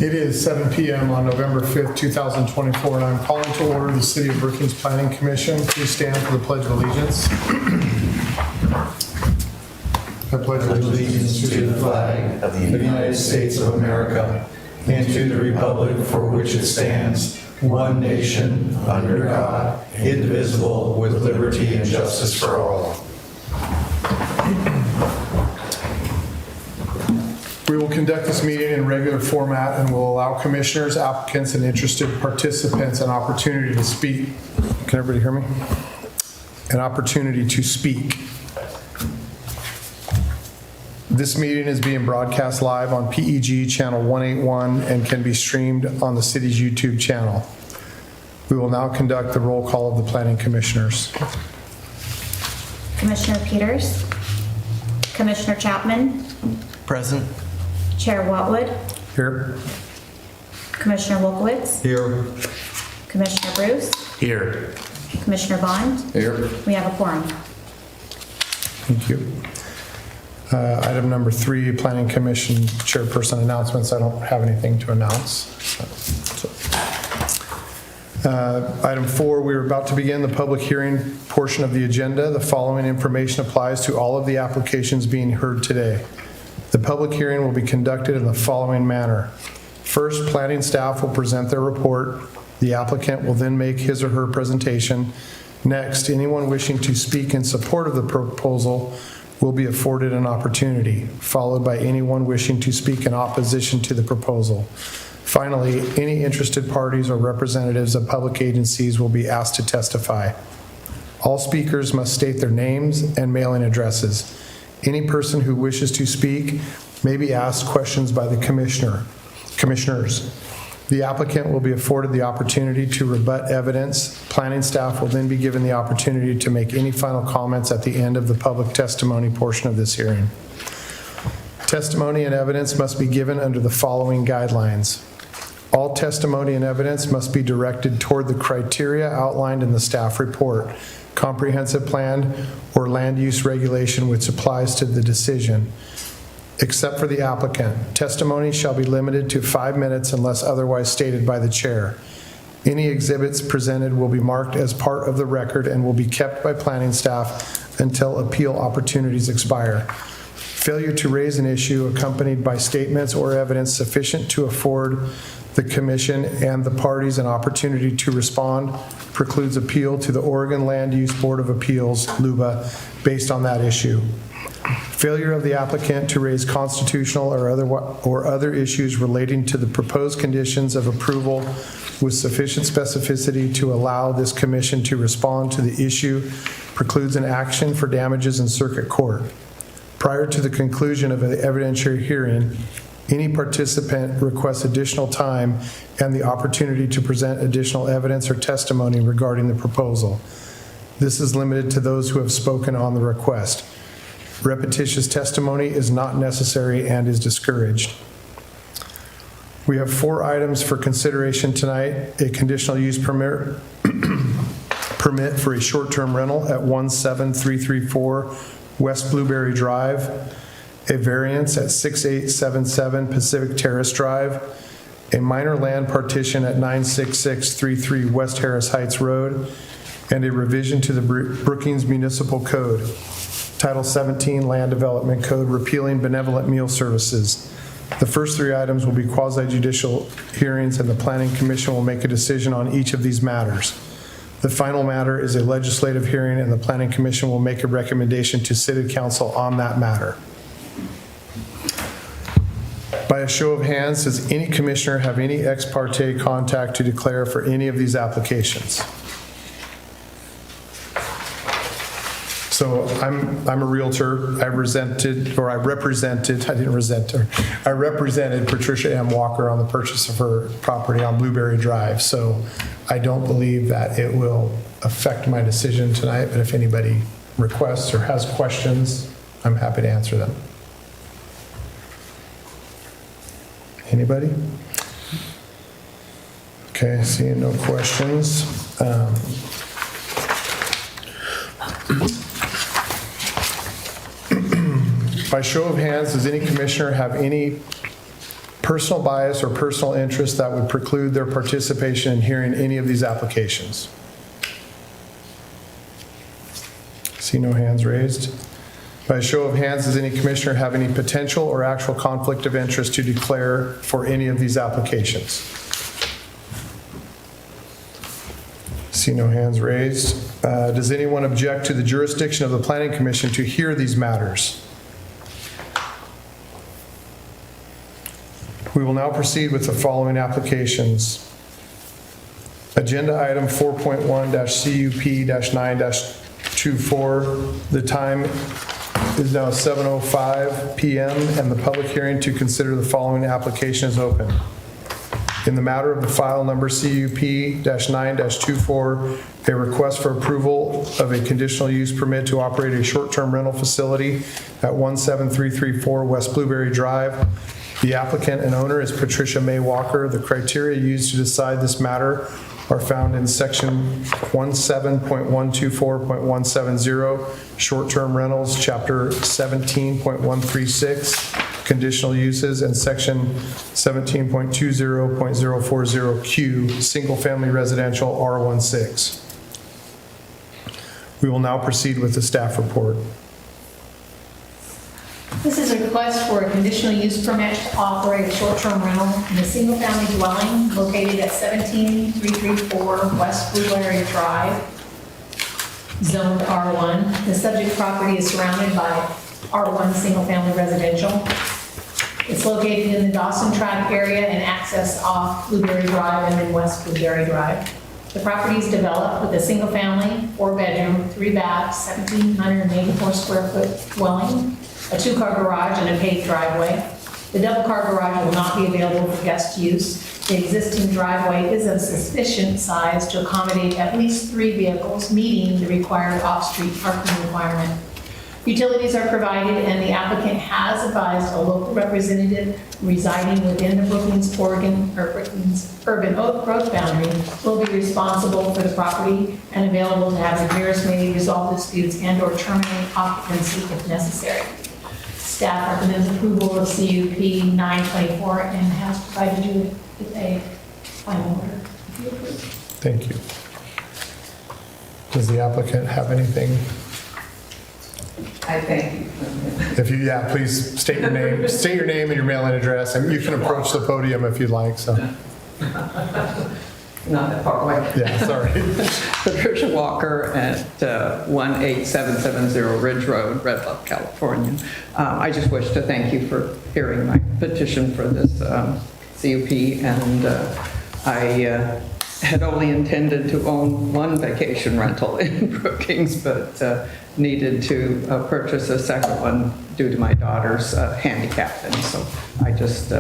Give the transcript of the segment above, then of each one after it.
It is 7 p.m. on November 5th, 2024, and I'm calling to order the City of Brookings Planning Commission. Please stand for the Pledge of Allegiance. I pledge Allegiance to the flag of the United States of America and to the republic for which it stands, one nation, under God, indivisible, with liberty and justice for all. We will conduct this meeting in regular format and will allow commissioners, applicants, and interested participants an opportunity to speak. Can everybody hear me? An opportunity to speak. This meeting is being broadcast live on PEG channel 181 and can be streamed on the city's YouTube channel. We will now conduct the roll call of the planning commissioners. Commissioner Peters, Commissioner Chapman, Present. Chair Watwood, Here. Commissioner Wolkowitz, Here. Commissioner Bruce, Here. Commissioner Bond. Here. We have a quorum. Thank you. Item number 3, Planning Commission Chairperson announcements. I don't have anything to announce. Item 4, we are about to begin the public hearing portion of the agenda. The following information applies to all of the applications being heard today. The public hearing will be conducted in the following manner. First, planning staff will present their report. The applicant will then make his or her presentation. Next, anyone wishing to speak in support of the proposal will be afforded an opportunity, followed by anyone wishing to speak in opposition to the proposal. Finally, any interested parties or representatives of public agencies will be asked to testify. All speakers must state their names and mailing addresses. Any person who wishes to speak may be asked questions by the commissioners. The applicant will be afforded the opportunity to rebut evidence. Planning staff will then be given the opportunity to make any final comments at the end of the public testimony portion of this hearing. Testimony and evidence must be given under the following guidelines. All testimony and evidence must be directed toward the criteria outlined in the staff report, comprehensive plan, or land use regulation which applies to the decision. Except for the applicant, testimony shall be limited to 5 minutes unless otherwise stated by the chair. Any exhibits presented will be marked as part of the record and will be kept by planning staff until appeal opportunities expire. Failure to raise an issue accompanied by statements or evidence sufficient to afford the commission and the parties an opportunity to respond precludes appeal to the Oregon Land Use Board of Appeals, LUBA, based on that issue. Failure of the applicant to raise constitutional or other issues relating to the proposed conditions of approval with sufficient specificity to allow this commission to respond to the issue precludes an action for damages in circuit court. Prior to the conclusion of an evidentiary hearing, any participant requests additional time and the opportunity to present additional evidence or testimony regarding the proposal. This is limited to those who have spoken on the request. Repetitious testimony is not necessary and is discouraged. We have 4 items for consideration tonight: a conditional use permit for a short-term rental at 17334 West Blueberry Drive, a variance at 6877 Pacific Terrace Drive, a minor land partition at 96633 West Harris Heights Road, and a revision to the Brookings Municipal Code, Title 17 Land Development Code, repealing benevolent meal services. The first 3 items will be quasi-judicial hearings, and the Planning Commission will make a decision on each of these matters. The final matter is a legislative hearing, and the Planning Commission will make a recommendation to City Council on that matter. By a show of hands, does any commissioner have any ex parte contact to declare for any of these applications? So I'm a realtor. I represented Patricia M. Walker on the purchase of her property on Blueberry Drive. So I don't believe that it will affect my decision tonight, but if anybody requests or has questions, I'm happy to answer them. Anybody? Okay, seeing no questions. By show of hands, does any commissioner have any personal bias or personal interest that would preclude their participation in hearing any of these applications? See no hands raised. By show of hands, does any commissioner have any potential or actual conflict of interest to declare for any of these applications? See no hands raised. Does anyone object to the jurisdiction of the Planning Commission to hear these matters? We will now proceed with the following applications. Agenda item 4.1-CUP-9-24. The time is now 7:05 p.m. and the public hearing to consider the following application is open. In the matter of the file number CUP-9-24, a request for approval of a conditional use permit to operate a short-term rental facility at 17334 West Blueberry Drive. The applicant and owner is Patricia May Walker. The criteria used to decide this matter are found in section 17.124.170, short-term rentals, chapter 17.136, conditional uses, and section 17.20.040Q, single-family residential R16. We will now proceed with the staff report. This is a request for a conditional use permit to operate a short-term rental in a single-family dwelling located at 17334 West Blueberry Drive, zoned R1. The subject property is surrounded by R1 single-family residential. It's located in the Dawson Track area and access off Blueberry Drive and then West Blueberry Drive. The property is developed with a single-family, 4-bedroom, 3-bath, 1,784 square foot dwelling, a 2-car garage and a paved driveway. The double-car garage will not be available for guest use. The existing driveway is of sufficient size to accommodate at least 3 vehicles, meeting the required off-street parking requirement. Utilities are provided, and the applicant has advised a local representative residing within the Brookings urban growth boundary will be responsible for the property and available to have repairs made, resolve disputes, and/or terminate occupancy if necessary. Staff recommends approval of CUP 924 and has provided you with a final order. If you approve. Thank you. Does the applicant have anything? I thank you. If you, yeah, please state your name and your mailing address, and you can approach the podium if you'd like, so. Not that far away. Yeah, sorry. Patricia Walker at 18770 Ridge Road, Red Bluff, California. I just wish to thank you for hearing my petition for this CUP, and I had only intended to own one vacation rental in Brookings, but needed to purchase a second one due to my daughter's handicap, and so I just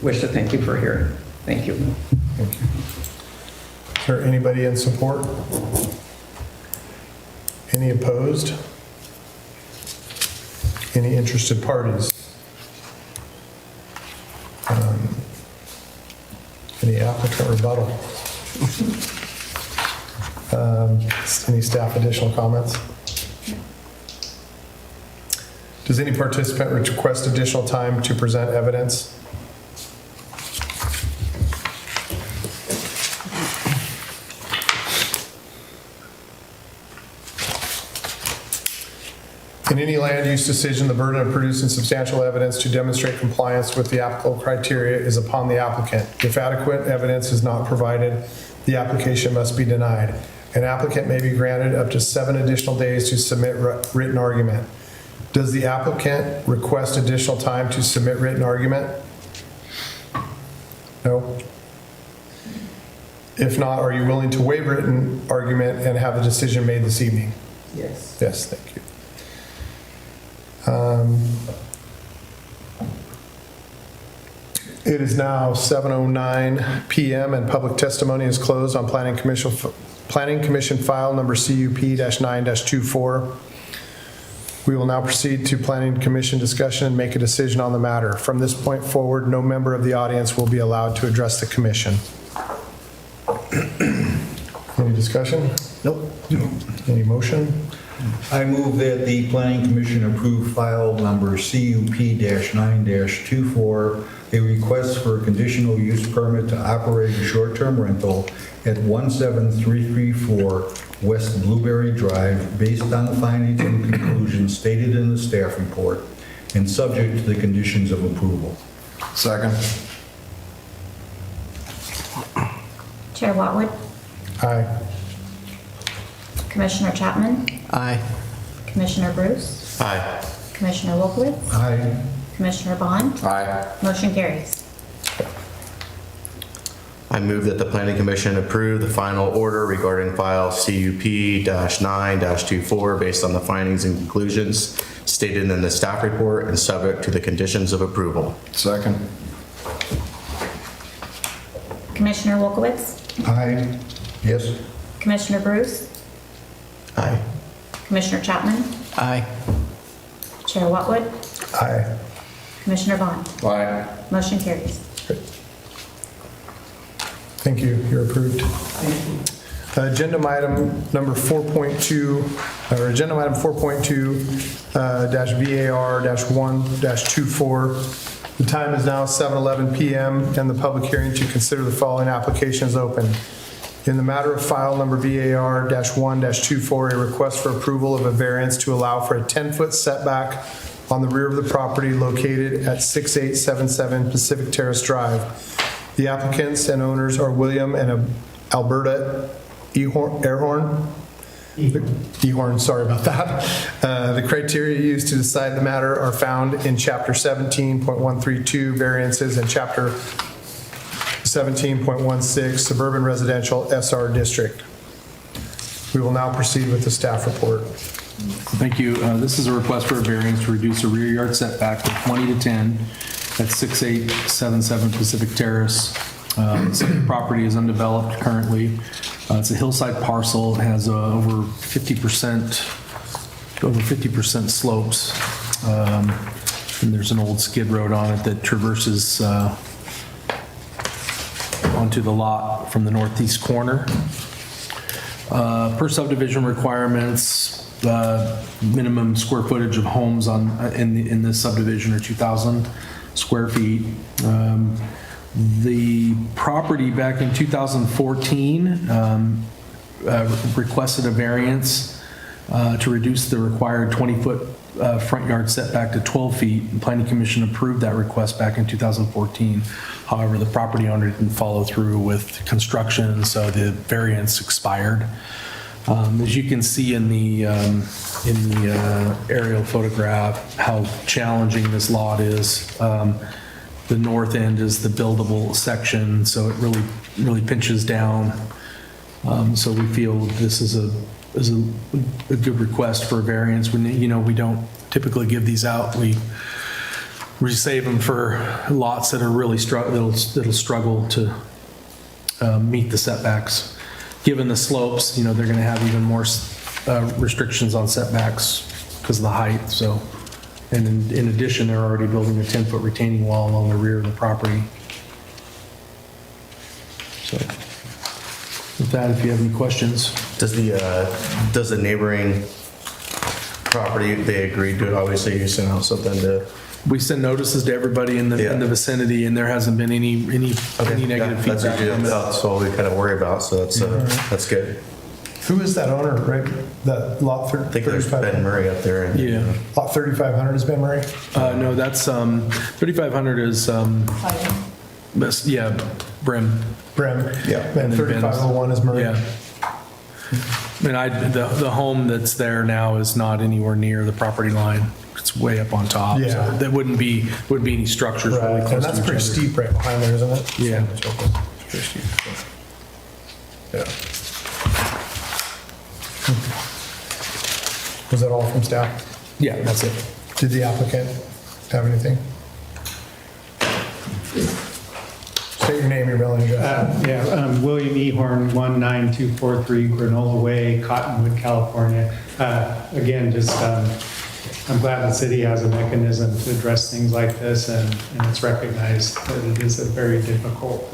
wish to thank you for hearing. Thank you. Thank you. Is there anybody in support? Any opposed? Any interested parties? Any applicant rebuttal? Any staff additional comments? Does any participant request additional time to present evidence? In any land use decision, the burden of producing substantial evidence to demonstrate compliance with the applicable criteria is upon the applicant. If adequate evidence is not provided, the application must be denied. An applicant may be granted up to 7 additional days to submit written argument. Does the applicant request additional time to submit written argument? No? If not, are you willing to waive written argument and have the decision made this evening? Yes. Yes, thank you. It is now 7:09 p.m. and public testimony is closed on Planning Commission file number CUP-9-24. We will now proceed to Planning Commission discussion and make a decision on the matter. From this point forward, no member of the audience will be allowed to address the commission. Any discussion? Nope. Any motion? I move that the Planning Commission approve file number CUP-9-24, a request for a conditional use permit to operate a short-term rental at 17334 West Blueberry Drive, based on the findings and conclusions stated in the staff report, and subject to the conditions of approval. Second. Chair Watwood, Aye. Commissioner Chapman, Aye. Commissioner Bruce, Aye. Commissioner Wolkowitz, Aye. Commissioner Bond, Aye. motion carries. I move that the planning commission approve the final order regarding file CUP-9-24 based on the findings and conclusions stated in the staff report and subject to the conditions of approval. Second. Commissioner Wolkowitz, Aye. Yes. Commissioner Bruce, Aye. Commissioner Chapman, Aye. Chair Watwood, Aye. Commissioner Bond, Aye. motion carries. Thank you, you're approved. Agenda item number 4.2, or agenda item 4.2 VAR-1-24. The time is now 7:11 PM and the public hearing to consider the following application is open. In the matter of file number VAR-1-24, a request for approval of a variance to allow for a 10-foot setback on the rear of the property located at 6877 Pacific Terrace Drive. The applicants and owners are William and Alberta Ehorn, sorry about that. The criteria used to decide the matter are found in Chapter 17.132 variances and Chapter 17.16 Suburban Residential SR District. We will now proceed with the staff report. Thank you. This is a request for a variance to reduce a rear yard setback from 20 to 10 at 6877 Pacific Terrace. The property is undeveloped currently. It's a hillside parcel. It has over 50% slopes. And there's an old skid road on it that traverses onto the lot from the northeast corner. Per subdivision requirements, minimum square footage of homes in this subdivision are 2,000 square feet. The property back in 2014 requested a variance to reduce the required 20-foot front yard setback to 12 feet. The Planning Commission approved that request back in 2014. However, the property owner didn't follow through with construction, so the variance expired. As you can see in the aerial photograph, how challenging this lot is. The north end is the buildable section, so it really pinches down. So we feel this is a good request for a variance. We don't typically give these out. We save them for lots that are really that'll struggle to meet the setbacks. Given the slopes, they're going to have even more restrictions on setbacks because of the height. So, and in addition, they're already building a 10-foot retaining wall along the rear of the property. So, with that, if you have any questions. Does the neighboring property, they agreed to it? Obviously, you sent out something to. We send notices to everybody in the vicinity, and there hasn't been any negative feedback from it. That's all we kind of worry about, so that's good. Who is that owner, right? That lot I think there's Ben Murray up there. And, Yeah. Lot 3,500 is Ben Murray? No, that's 3,500 is Brim. Brim. Yeah. And then 3,501 is Murray? Yeah. And the home that's there now is not anywhere near the property line. It's way up on top. Yeah. So there wouldn't be any structures really Right, close and to that's each pretty other. steep right behind there, isn't it? Yeah. It's pretty steep. Yeah. Was that all from staff? Yeah, that's it. Did the applicant have anything? State your name, your mailing address. William Ehorn, 19243 Granola Way, Cottonwood, California. Again, I'm glad the city has a mechanism to address things like this, and it's recognized that it is a very difficult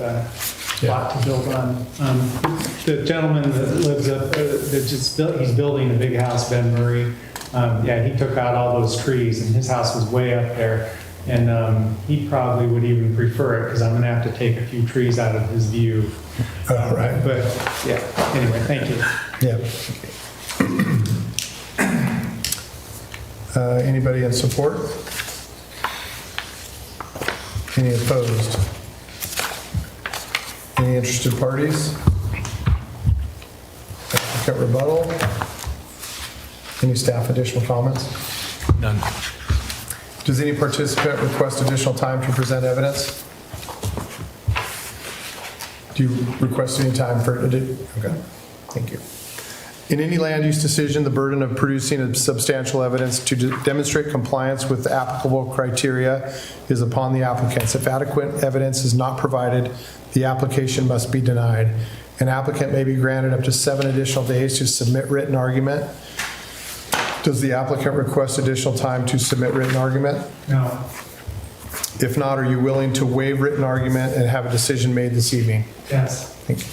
lot to build on. The gentleman that lives up, he's building a big house, Ben Murray. Yeah, he took out all those trees and his house was way up there. And he probably would even prefer it because I'm gonna have to take a few trees out of his view. All right. But yeah, anyway, thank you. Yeah. Anybody in support? Any opposed? Any interested parties? Applicant rebuttal? Any staff additional comments? None. Does any participant request additional time to present evidence? Do you request any time for, okay, thank you. In any land use decision, the burden of producing substantial evidence to demonstrate compliance with the applicable criteria is upon the applicants. If adequate evidence is not provided, the application must be denied. An applicant may be granted up to 7 additional days to submit written argument. Does the applicant request additional time to submit written argument? No. If not, are you willing to waive written argument and have a decision made this evening? Yes. Thank you.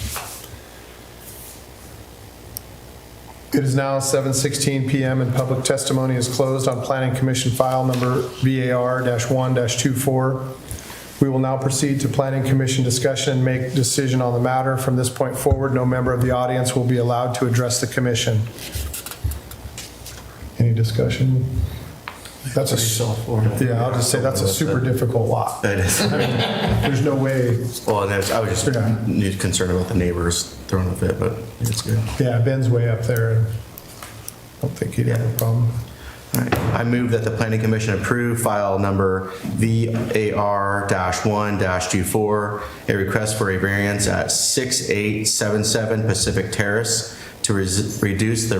It is now 7:16 PM and public testimony is closed on Planning Commission file number VAR-1-24. We will now proceed to Planning Commission discussion and make decision on the matter. From this point forward, no member of the audience will be allowed to address the commission. Any discussion? That's yeah, I'll just say that's a super difficult lot. That is. There's no way. Well, and I was just concerned about the neighbors throwing a fit, but it's good. Yeah, Ben's way up there, and I don't think he'd have a problem. All right. I move that the Planning Commission approve file number VAR-1-24, a request for a variance at 6877 Pacific Terrace to reduce the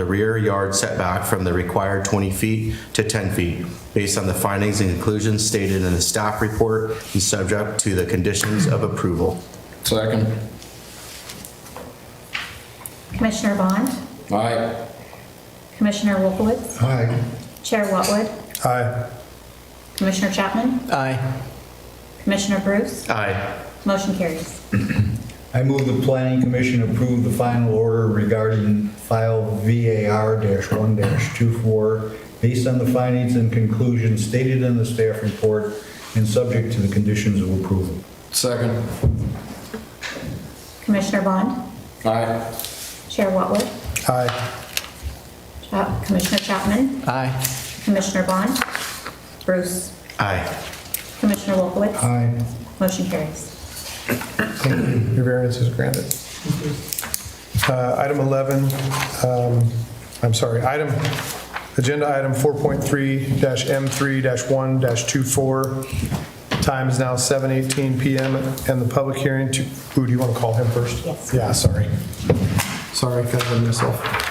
rear yard setback from the required 20 feet to 10 feet, based on the findings and conclusions stated in the staff report and subject to the conditions of approval. Second. Commissioner Bond? Aye. Commissioner Wolkowitz? Aye. Chair Whatwood? Aye. Commissioner Chapman? Aye. Commissioner Bruce? Aye. Motion carries. I move the Planning Commission approve the final order regarding file VAR-1-24 based on the findings and conclusions stated in the staff report and subject to the conditions of approval. Second. Commissioner Bond? Aye. Chair Whatwood? Aye. Commissioner Chapman? Aye. Commissioner Bond? Bruce? Aye. Commissioner Wolkowitz? Aye. Motion carries. Thank you. Your variance is granted. Item 11, agenda item 4.3-M3-1-24. Time is now 7:18 PM and the public hearing to, do you want to call him first? Yes. Yeah, sorry. Sorry, got ahead of myself.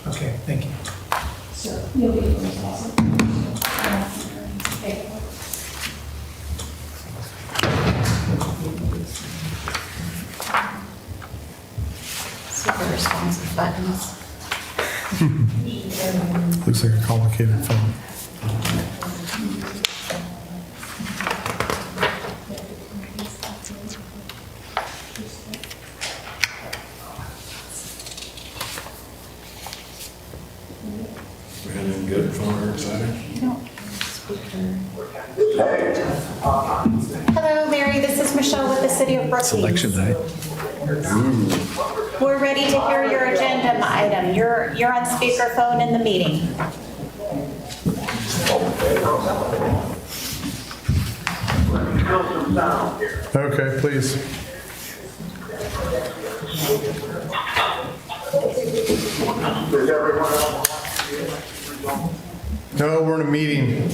Okay, thank you. Super responsive buttons. Looks like a complicated phone. Hello, Mary. This is Michelle with the City of Brookings. Election night. We're ready to hear your agenda item. You're on speakerphone in the meeting. Okay, please. No, we're in a meeting.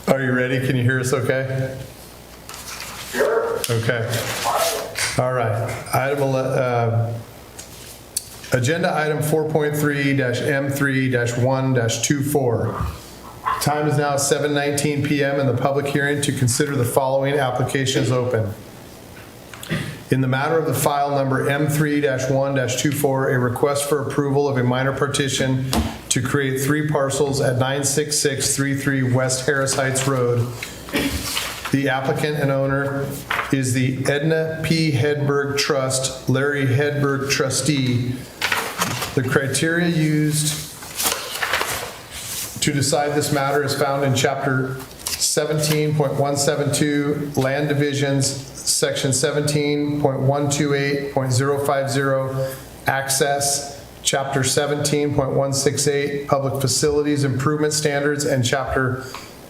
Are you ready? Can you hear us okay? Sure. Okay. All right. Agenda item 4.3-M3-1-24. Time is now 7:19 PM and the public hearing to consider the following application is open. In the matter of the file number M3-1-24, a request for approval of a minor partition to create 3 parcels at 96633 West Harris Heights Road. The applicant and owner is the Edna P. Hedberg Trust, Larry Hedberg trustee. The criteria used to decide this matter is found in Chapter 17.172, Land Divisions, Section 17.128.050, Access, Chapter 17.168, Public Facilities Improvement Standards, and Chapter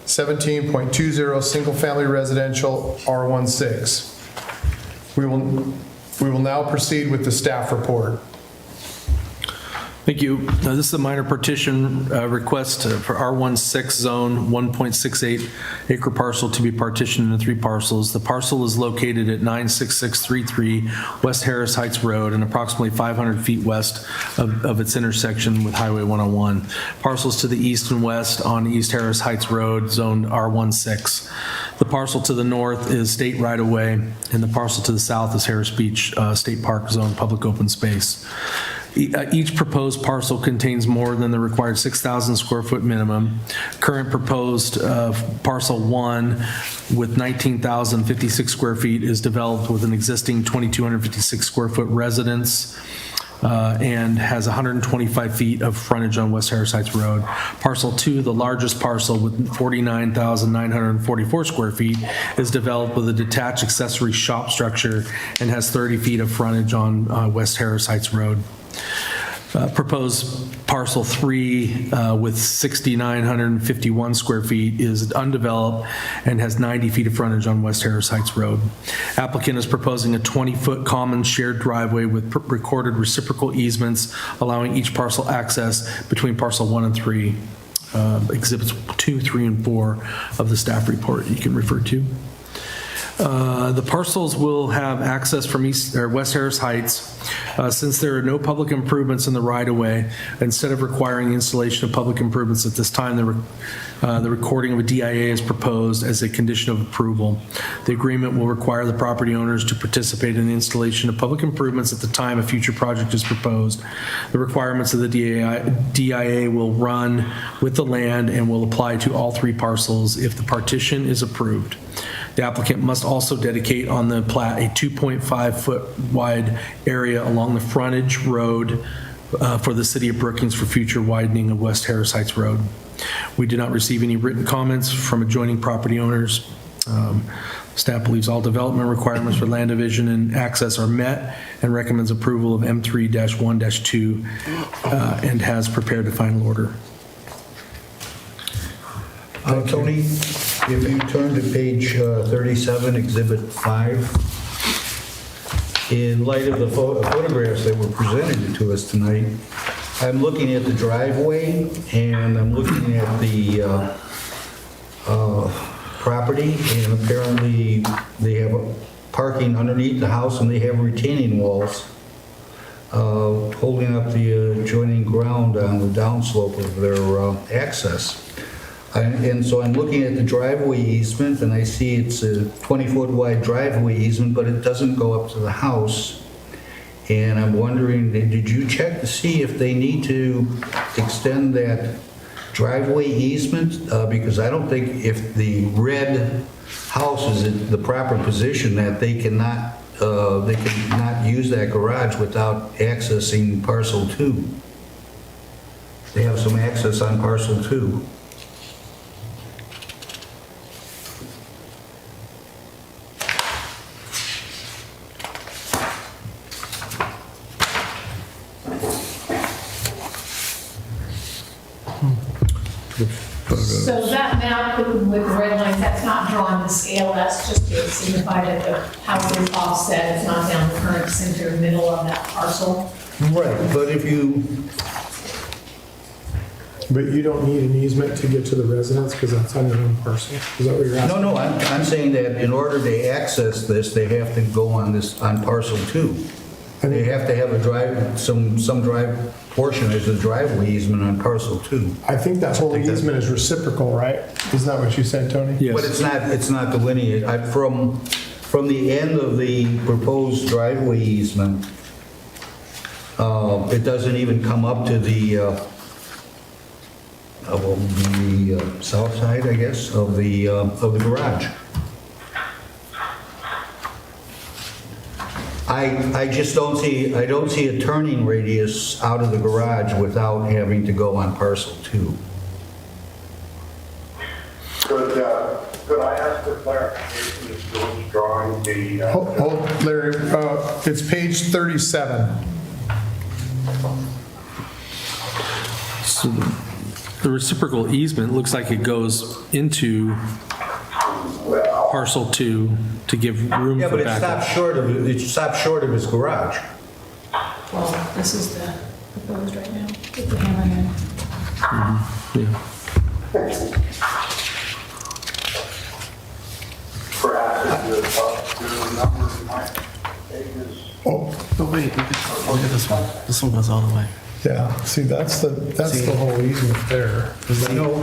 17.20, Single Family Residential, R16. We will now proceed with the staff report. Thank you. This is a minor partition request for R16 zone, 1.68 acre parcel to be partitioned into 3 parcels. The parcel is located at 96633 West Harris Heights Road and approximately 500 feet west of its intersection with Highway 101. Parcels to the east and west on East Harris Heights Road, zoned R16. The parcel to the north is state right-of-way, and the parcel to the south is Harris Beach State Park zone, public open space. Each proposed parcel contains more than the required 6,000 square foot minimum. Current proposed parcel 1 with 19,056 square feet is developed with an existing 2,256 square foot residence and has 125 feet of frontage on West Harris Heights Road. Parcel 2, the largest parcel with 49,944 square feet, is developed with a detached accessory shop structure and has 30 feet of frontage on West Harris Heights Road. Proposed parcel 3 with 6,951 square feet is undeveloped and has 90 feet of frontage on West Harris Heights Road. Applicant is proposing a 20-foot common shared driveway with recorded reciprocal easements allowing each parcel access between parcel 1 and 3. Exhibits 2, 3, and 4 of the staff report you can refer to. The parcels will have access from West Harris Heights. Since there are no public improvements in the right-of-way, instead of requiring installation of public improvements at this time, the recording of a DIA is proposed as a condition of approval. The agreement will require the property owners to participate in the installation of public improvements at the time a future project is proposed. The requirements of the DIA will run with the land and will apply to all 3 parcels if the partition is approved. The applicant must also dedicate on the plat a 2.5 foot wide area along the frontage road for the city of Brookings for future widening of West Harris Heights Road. We did not receive any written comments from adjoining property owners. Staff believes all development requirements for land division and access are met and recommends approval of M3-1-2 and has prepared the final order. Tony, if you turn to page 37, Exhibit 5, in light of the photographs that were presented to us tonight, I'm looking at the driveway and I'm looking at the property, and apparently they have parking underneath the house and they have retaining walls holding up the adjoining ground on the downslope of their access. And so I'm looking at the driveway easement, and I see it's a 20-foot wide driveway easement, but it doesn't go up to the house. And I'm wondering, did you check to see if they need to extend that driveway easement? Because I don't think if the red house is in the proper position that they cannot use that garage without accessing parcel 2. They have some access on parcel 2. So that map with the red lines, that's not drawn to scale, that's just to signify that the house is offset, it's not down the current center middle of that parcel. Right, but if you, But you don't need an easement to get to the residence because that's on your own parcel. Is that what you're asking? no, I'm saying that in order to access this, they have to go on parcel 2. They have to have a drive, some drive portion is a driveway easement on parcel 2. I think that whole easement is reciprocal, right? Isn't that what you said, Tony? Yes. But it's not delineated. From the end of the proposed driveway easement, it doesn't even come up to the south side, I guess, of the garage. I just don't see a turning radius out of the garage without having to go on parcel 2. Could I ask for clarification as to what's drawing the, Hold, Larry, it's page 37. So the reciprocal easement looks like it goes into parcel 2 to give room Yeah, for but it backup. stops short of his garage. Well, this is the proposed right now. With the hammerhead. Yeah. perhaps the numbers might take this? But wait, look at this one. This one goes all the way. Yeah, see, that's the whole easement there. No,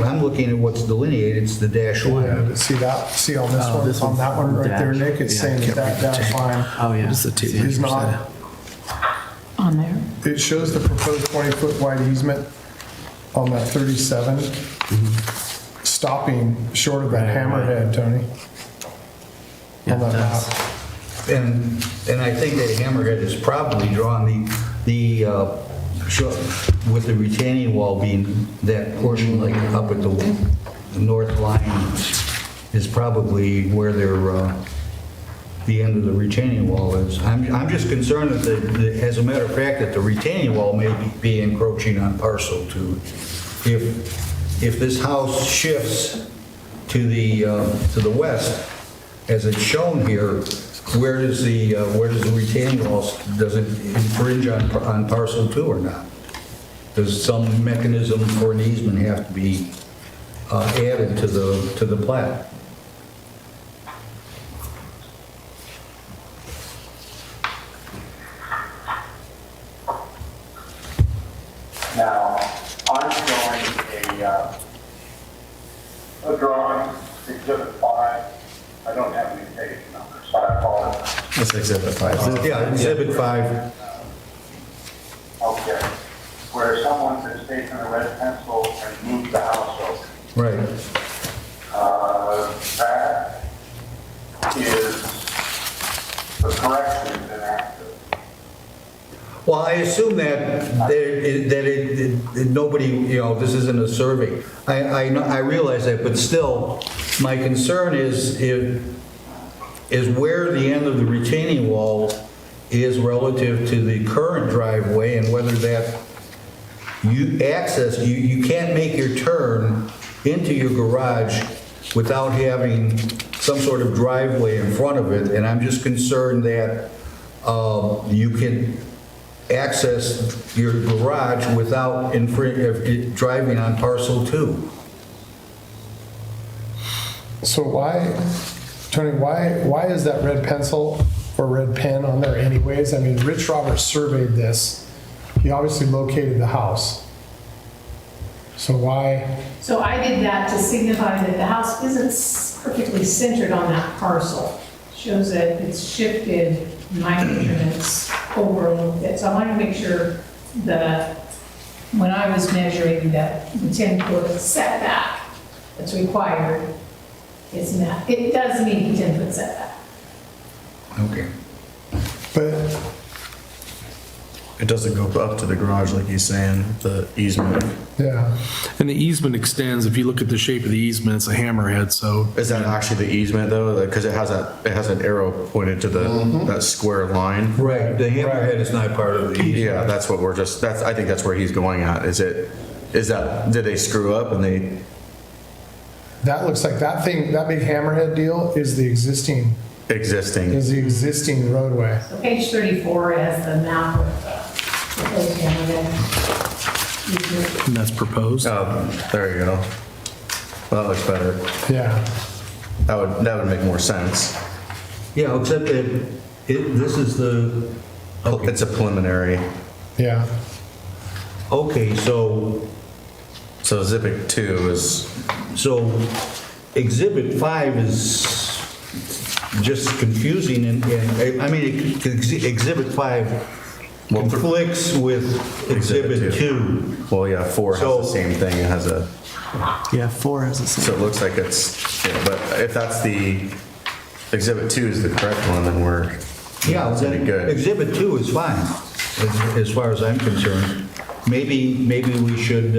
I'm looking at what's delineated, it's the dash Yeah, line. but see on this Oh, one, this on that one right there, dash. Nick, it's Yeah, saying I that can't dash line Oh, yeah. What is the tape? is not, On there. it shows the proposed 20-foot wide easement on that 37, stopping short of that hammerhead, Tony. On that map. And I think that hammerhead is probably drawn with the retaining wall being that portion like up at the north line is probably where the end of the retaining wall is. I'm just concerned that, as a matter of fact, that the retaining wall may be encroaching on parcel 2. If this house shifts to the west, as it's shown here, where does the retaining wall, does it infringe on parcel 2 or not? Does some mechanism for an easement have to be added to the plat? Now, I'm showing a drawing, exhibit 5. I don't have any page numbers, so I apologize. That's Exhibit 5. Yeah, Exhibit 5. Okay. Where someone has taken a red pencil and moved the house over. Right. That is the correction is inaccurate. Well, I assume that nobody, this isn't a survey. I realize that, but still, my concern is where the end of the retaining wall is relative to the current driveway and whether that you can't make your turn into your garage without having some sort of driveway in front of it. And I'm just concerned that you can access your garage without driving on parcel 2. So Tony, why is that red pencil or red pen on there anyways? I mean, Rich Roberts surveyed this. He obviously located the house. So why? So I did that to signify that the house isn't perfectly centered on that parcel. Shows that it's shifted 9 measurements over a little bit. So I wanted to make sure that when I was measuring that the 10-foot setback that's required is met. It does meet the 10-foot setback. Okay. But It doesn't go up to the garage like he's saying, the easement. yeah, And the easement extends, if you look at the shape of the easement, it's a hammerhead, so Is that actually the easement though? Because it has an arrow pointed to that square line. Right, the hammerhead is not part of the easement. Yeah, that's what I think that's where he's going at. Did they screw up and they, that looks like that big hammerhead deal is the existing roadway. So page 34 has the map with the proposed hammerhead. and that's proposed. there you go. Well, that looks better. Yeah, That would make more sense. Yeah, except that this is the, It's a preliminary. yeah. Okay, so So Exhibit 2 is, Exhibit 5 is just confusing and I mean, Exhibit 5 conflicts with Exhibit 2. well, yeah, 4 has So- the same thing. It has a, Yeah, 4 has the so same. it looks like it's, yeah, but if that's the, Exhibit 2 is the correct one, then we're, Yeah, it's gonna be then good. Exhibit 2 is fine, as far as I'm concerned. Maybe we should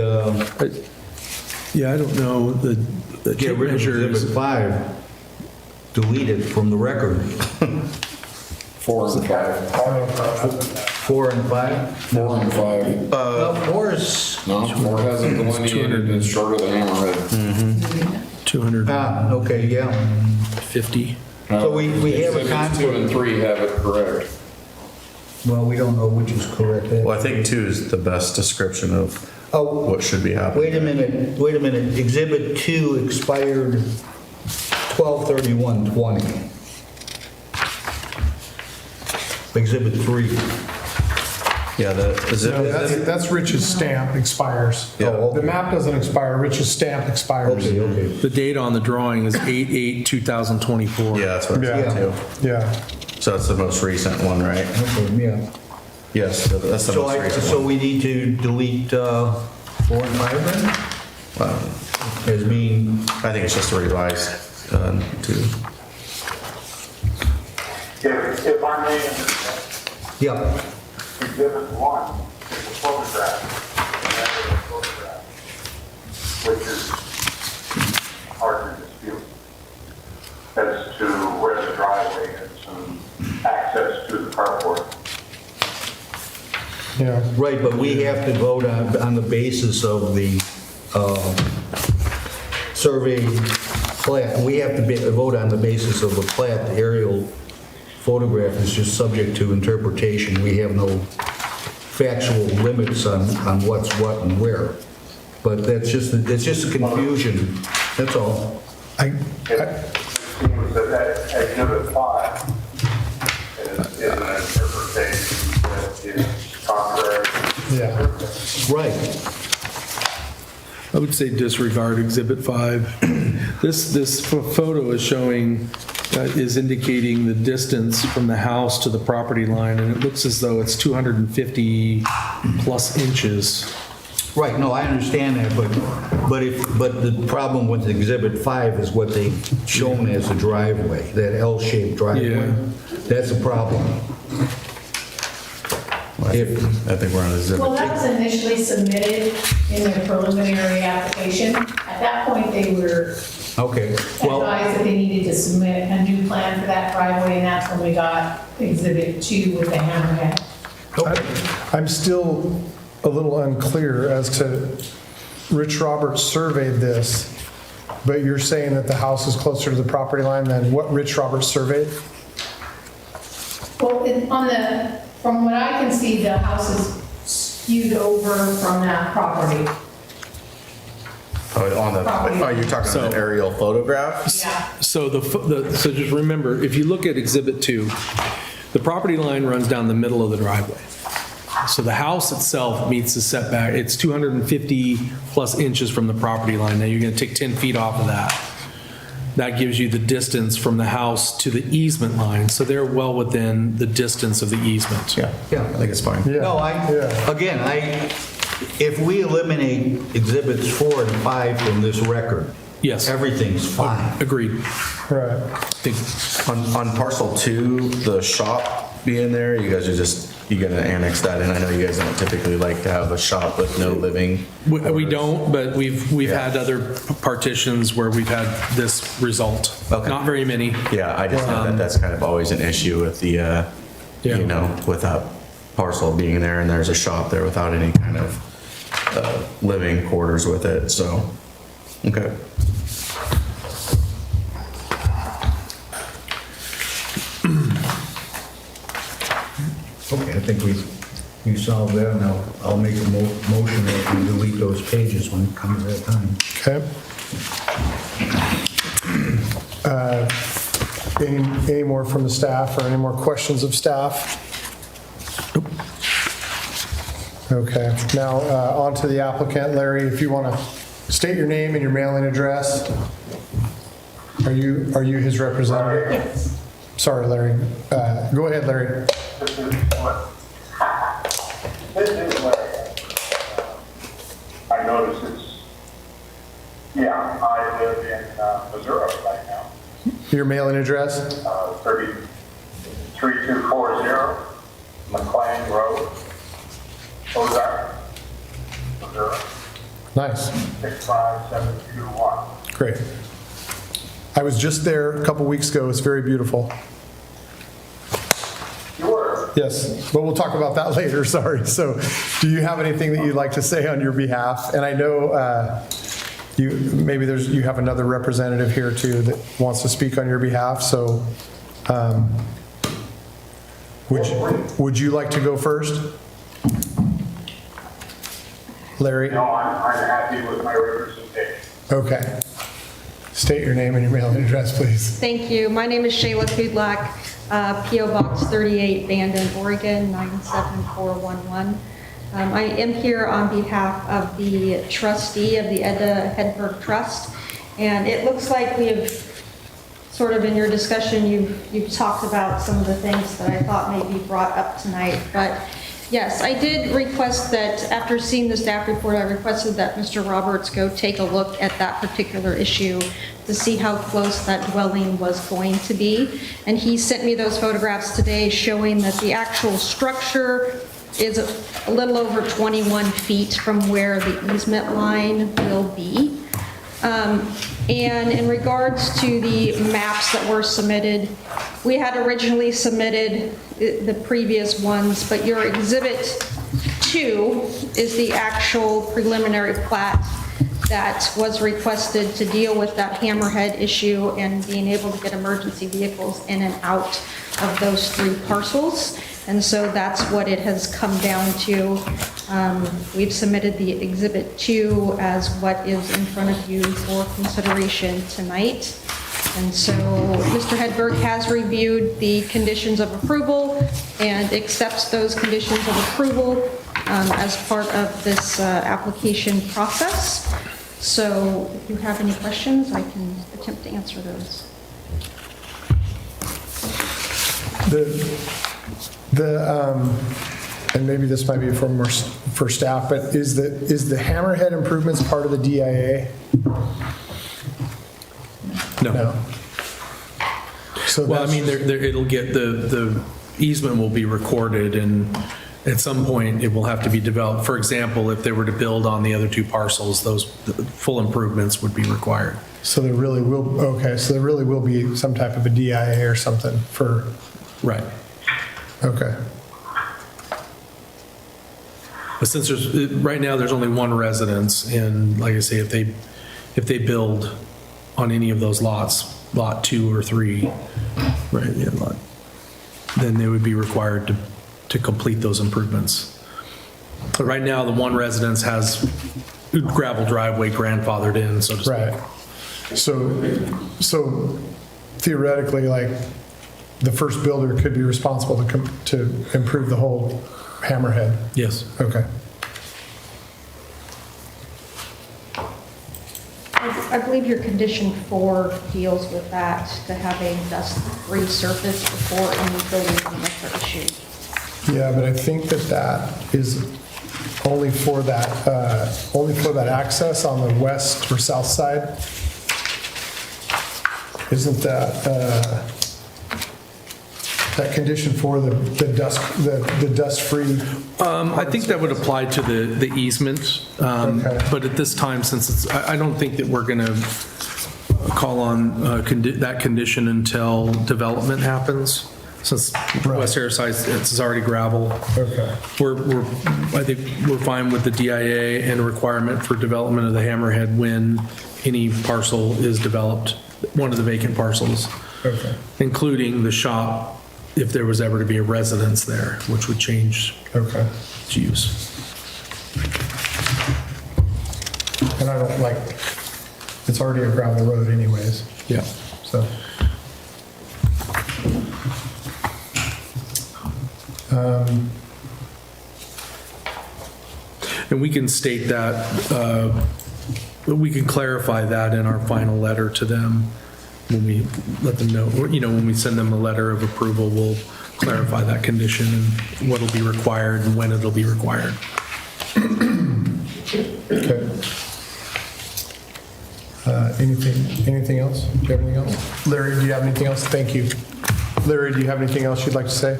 Yeah, I don't know, the get tape rid of measure is, Exhibit 5, delete it from the record. 4 and 5. 4 and 5? 4 and 5. Well, 4 is, No, 4 has it delineated and it's shorter than Hammerhead. 250. okay, yeah. So we have a Exhibits 2 conflict. and 3 have it correct. Well, we don't know which is correct. Well, I think 2 is the best description of Oh, what should be happening. wait a minute. Exhibit 2 expired 12/31/20. Exhibit 3. Yeah, the No, exhibit, that's Rich's stamp expires. Yeah. The map doesn't expire, Rich's stamp expires. Okay. The date on the drawing is 8/8/2024. yeah, that's what Yeah. it's too. Yeah. So that's the most recent one, right? Okay, yeah. Yes, that's the So most recent so one. we need to delete 4 and 5 then? As being, I think it's just a revised 2. If I may, interject, yeah. Exhibit 1 is a photograph, and that is a photograph, which is hard to dispute as to where the driveway is and access to the carport. Yeah. Right, but we have to vote on the basis of the survey plat. We have to vote on the basis of the plat. The aerial photograph is just subject to interpretation. We have no factual limits on what's what and where. But it's just a confusion, that's all. I, It seems that Exhibit 5 is an interpretation that is contrary. yeah. Right. I would say disregard Exhibit 5. This photo is showing, is indicating the distance from the house to the property line, and it looks as though it's 250 plus inches. Right, no, I understand that, but the problem with Exhibit 5 is what they've shown as a driveway, that L-shaped driveway. Yeah. That's a problem. I think we're on exhibit Well, 2. that was initially submitted in their preliminary application. At that point, they were Okay, well, advised that they needed to submit a new plan for that driveway, and that's when we got Exhibit 2 with the hammerhead. I'm still a little unclear as to, Rich Roberts surveyed this, but you're saying that the house is closer to the property line than what Rich Roberts surveyed? Well, from what I can see, the house is skewed over from that property. Oh, you're talking about the aerial photograph? Yeah. So so just remember, if you look at Exhibit 2, the property line runs down the middle of the driveway. So the house itself meets the setback, it's 250 plus inches from the property line. Now you're going to take 10 feet off of that. That gives you the distance from the house to the easement line. So they're well within the distance of the easement. Yeah, yeah. I think it's fine. Yeah. No, Yeah. again, if we eliminate Exhibits 4 and 5 from this record, Yes. everything's fine. Agreed. Right. I think On parcel 2, the shop being there, you guys are you gonna annex that in? I know you guys don't typically like to have a shop with no living. we don't, but we've Yeah. had other partitions where we've had this result. Okay. Not very many. Yeah, I just know that that's kind of always an issue with the, Yeah. with that parcel being there and there's a shop there without any kind of living quarters with it, so, okay. Okay, I think we solved that. Now, I'll make a motion that we delete those pages when it comes that time. Okay. Any more from the staff or any more questions of staff? Okay, now on to the applicant. Larry, if you want to state your name and your mailing address. Are you his representative? Yes. Sorry, Larry. Go ahead, Larry. This is Larry. I noticed I live in Missouri right now. Your mailing address? 3240 McLean Road, Ozark, Missouri, Nice. 65721. Great. I was just there a couple weeks ago. It's very beautiful. You were? Yes, but we'll talk about that later, sorry. So do you have anything that you'd like to say on your behalf? And I know you have another representative here too that wants to speak on your behalf, so would you like to go first? Larry? No, I'm happy with my representation. Okay. State your name and your mailing address, please. Thank you. My name is Shayla Kudlak, P.O. Box 38, Bandon, Oregon, 97411. I am here on behalf of the trustee of the Edda Hedberg Trust, and it looks like we have sort of in your discussion, you've talked about some of the things that I thought may be brought up tonight, but yes, I did request that after seeing the staff report, I requested that Mr. Roberts go take a look at that particular issue to see how close that dwelling was going to be. And he sent me those photographs today showing that the actual structure is a little over 21 feet from where the easement line will be. And in regards to the maps that were submitted, we had originally submitted the previous ones, but your Exhibit 2 is the actual preliminary plat that was requested to deal with that hammerhead issue and being able to get emergency vehicles in and out of those 3 parcels. And so that's what it has come down to. We've submitted the Exhibit 2 as what is in front of you for consideration tonight. And so Mr. Hedberg has reviewed the conditions of approval and accepts those conditions of approval as part of this application process. So if you have any questions, I can attempt to answer those. And maybe this might be for staff, but is the hammerhead improvements part of the DIA? No. So Well, I mean, it'll get, the easement will be recorded, and at some point, it will have to be developed. For example, if they were to build on the other 2 parcels, those full improvements would be required. So there really will be some type of a DIA or something for, Right. okay. But since right now, there's only 1 residence, and like I say, if they build on any of those lots, lot 2 or 3, right, yeah, then they would be required to complete those improvements. But right now, the 1 residence has gravel driveway grandfathered in, so to speak. Right. So theoretically, like, the first builder could be responsible to improve the whole hammerhead? Yes. Okay. I believe your condition 4 deals with that, to have a dust-free surface before any building permits are issued. Yeah, but I think that is only for that access on the west or south side. Isn't that condition for the dust-free? I think that would apply to the easement, Okay. but at this time, since I don't think that we're going to call on that condition until development happens, since West Harris it's already gravel. Okay. I think we're fine with the DIA and a requirement for development of the hammerhead when any parcel is developed, one of the vacant parcels, Okay. including the shop, if there was ever to be a residence there, which would change Okay. its use. And I don't like, it's already a gravel road anyways, Yeah. so. And we can state that, we can clarify that in our final letter to them when we let them know, or, when we send them a letter of approval, we'll clarify that condition and what'll be required and when it'll be required. Okay. Anything else? Do you have anything else? Larry, do you have anything else? Thank you. Larry, do you have anything else you'd like to say?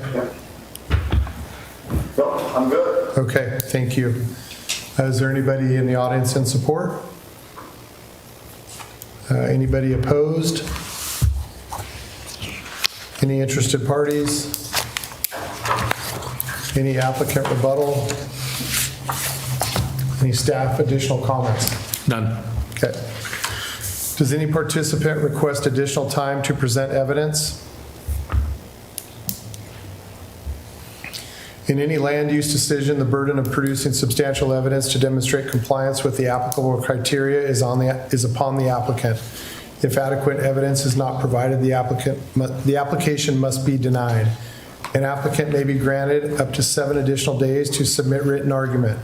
No, I'm good. Okay, thank you. Is there anybody in the audience in support? Anybody opposed? Any interested parties? Any applicant rebuttal? Any staff additional comments? None. Okay. Does any participant request additional time to present evidence? In any land use decision, the burden of producing substantial evidence to demonstrate compliance with the applicable criteria is upon the applicant. If adequate evidence is not provided, the application must be denied. An applicant may be granted up to 7 additional days to submit written argument.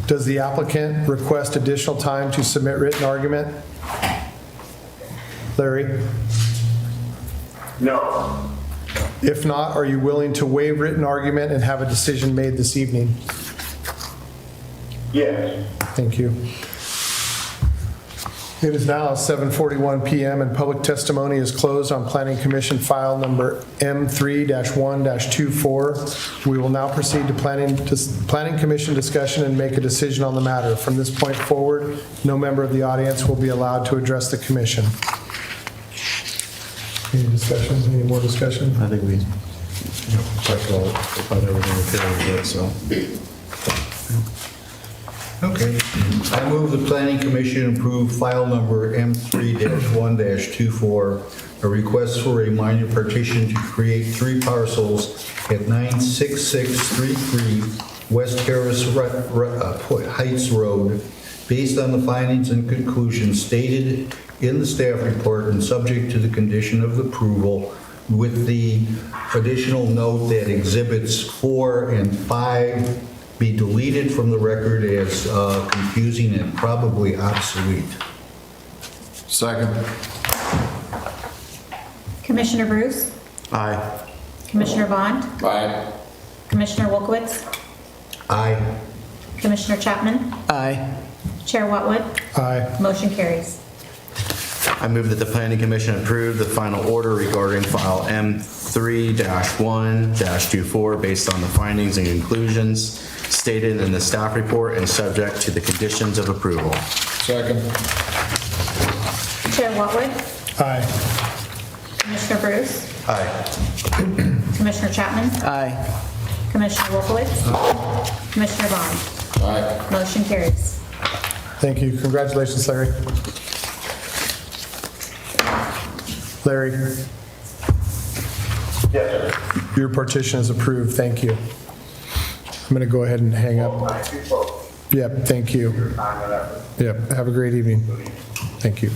Does the applicant request additional time to submit written argument? Larry? No. If not, are you willing to waive written argument and have a decision made this evening? Yes. Thank you. It is now 7:41 PM and public testimony is closed on Planning Commission file number M3-1-24. We will now proceed to Planning Commission discussion and make a decision on the matter. From this point forward, no member of the audience will be allowed to address the commission. Any discussions, any more discussion? I think we talked about everything we could with it, so. Okay. I move the Planning Commission approve file number M3-1-24, a request for a minor partition to create 3 parcels at 96633 West Terrace Heights Road, based on the findings and conclusions stated in the staff report and subject to the condition of approval, with the additional note that exhibits 4 and 5 be deleted from the record as confusing and probably obsolete. Second. Commissioner Bruce? Aye. Commissioner Bond? Aye. Commissioner Wolkowitz? Aye. Commissioner Chapman? Aye. Chair Whatwood? Aye. Motion carries. I move that the Planning Commission approve the final order regarding file M3-1-24 based on the findings and conclusions stated in the staff report and subject to the conditions of approval. Second. Chair Whatwood? Aye. Commissioner Bruce? Aye. Commissioner Chapman? Aye. Commissioner Wolkowitz? Commissioner Bond? Aye. Motion carries. Thank you. Congratulations, Larry. Larry, Yes, sir. your partition is approved. Thank you. I'm going to go ahead and hang up. Thank you both Yep, thank you. for your time and effort. Yep, have a great evening. Thank you.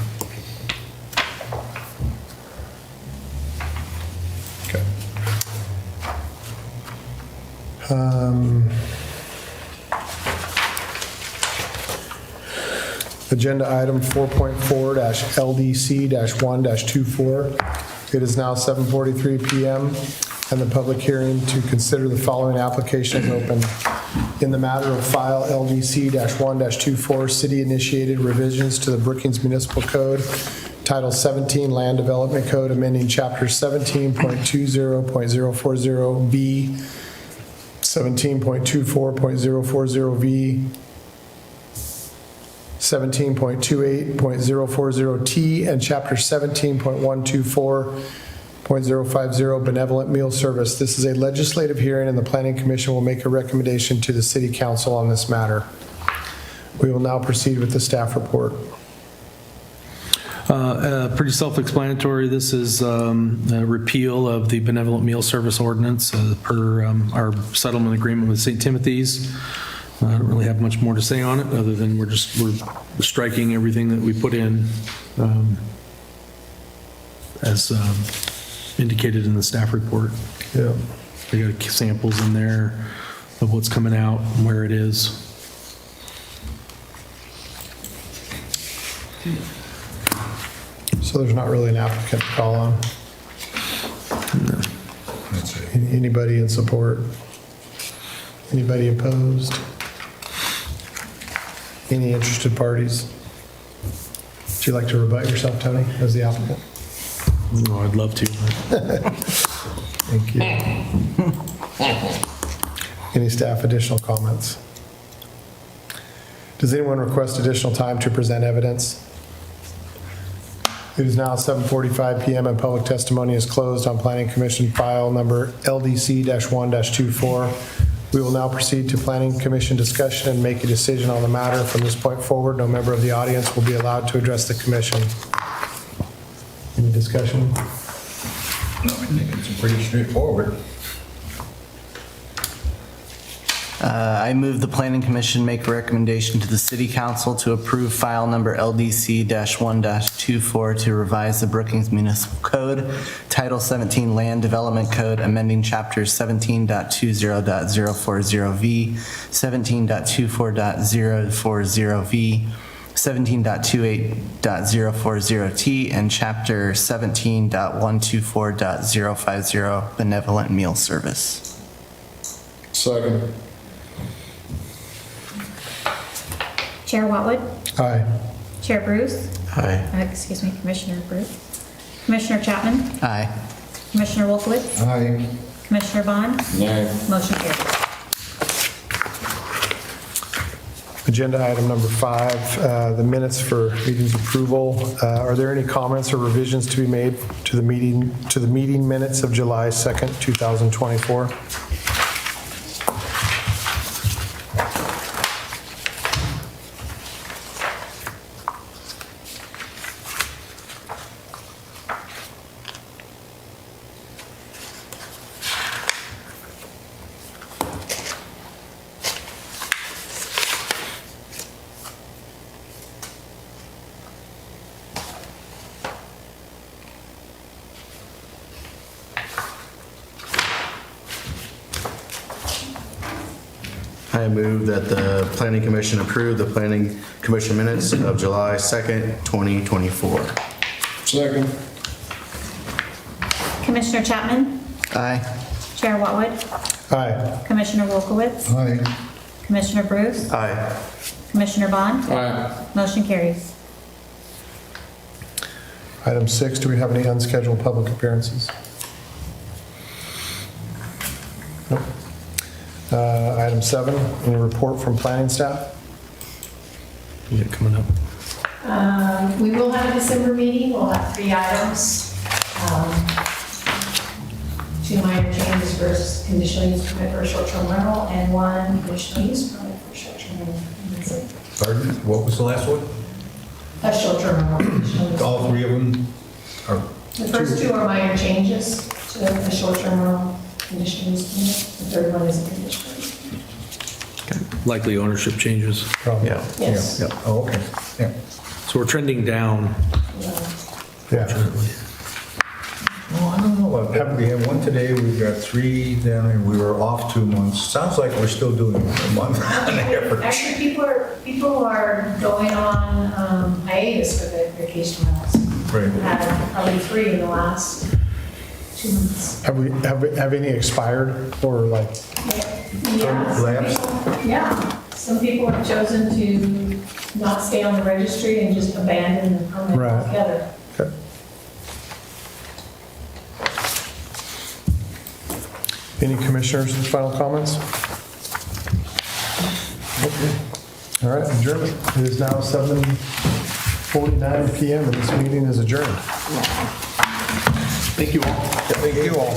Okay. Agenda item 4.4-LDC-1-24. It is now 7:43 PM and the public hearing to consider the following application is open. In the matter of file LDC-1-24, city-initiated revisions to the Brookings Municipal Code, Title 17 Land Development Code, amending Chapter 17.20.040B, 17.24.040V, 17.28.040T, and Chapter 17.124.050 Benevolent Meal Service. This is a legislative hearing, and the Planning Commission will make a recommendation to the City Council on this matter. We will now proceed with the staff report. Pretty self-explanatory. This is a repeal of the Benevolent Meal Service Ordinance per our settlement agreement with St. Timothy's. I don't really have much more to say on it, other than we're striking everything that we put in as indicated in the staff report. Yeah. We got samples in there of what's coming out and where it is. So there's not really an applicant to call on? Anybody in support? Anybody opposed? Any interested parties? Would you like to rebut yourself, Tony, as the applicant? No, I'd love to. Thank you. Any staff additional comments? Does anyone request additional time to present evidence? It is now 7:45 PM and public testimony is closed on Planning Commission file number LDC-1-24. We will now proceed to Planning Commission discussion and make a decision on the matter. From this point forward, no member of the audience will be allowed to address the commission. Any discussion? I think it's pretty straightforward. I move the Planning Commission make a recommendation to the City Council to approve file number LDC-1-24 to revise the Brookings Municipal Code, Title 17 Land Development Code, amending chapters 17.20.040V, 17.24.040V, 17.28.040T, and chapter 17.124.050 Benevolent Meal Service. Second. Chair Whatwood? Aye. Chair Bruce? Aye. Excuse me, Commissioner Bruce. Commissioner Chapman? Aye. Commissioner Wolfowitz? Aye. Commissioner Bond? Nay. Motion carries. Agenda item number 5, the minutes for meetings approval. Are there any comments or revisions to be made to the meeting minutes of July 2nd, 2024? I move that the Planning Commission approve the Planning Commission minutes of July 2nd, 2024. Second. Commissioner Chapman? Aye. Chair Whatwood? Aye. Commissioner Wolfowitz? Aye. Commissioner Bruce? Aye. Commissioner Bond? Aye. Motion carries. Item 6, do we have any unscheduled public appearances? Nope. Item 7, any report from planning staff? Yeah, coming up. We will have a December meeting. We'll have 3 items. 2 minor changes for conditional use permit for a short-term rental and 1 conditional use permit for short-term rental. And that's it. Pardon? What was the last one? A short-term rental. conditional use. All 3 of them are, The first 2 are minor changes to the short-term rental conditional use permit. The third one is a conditional use permit. Likely ownership changes. Probably. Yeah. Yes. yeah, oh, okay, yeah. So we're trending down. Yeah. Well, I don't know, we had 1 today, we've got 3, then we were off 2 months. Sounds like we're still doing a month on average. Actually, people are going on hiatus for the vacation rentals. Right. We've had probably 3 in the last 2 months. Have any expired or like, Lapsed? Yeah, some people have chosen to not stay on the registry and just abandon the permit Right. altogether. okay. Any commissioners' final comments? Okay. All right, adjournment. It is now 7:49 PM and this meeting is adjourned. Thank you all. Thank you all.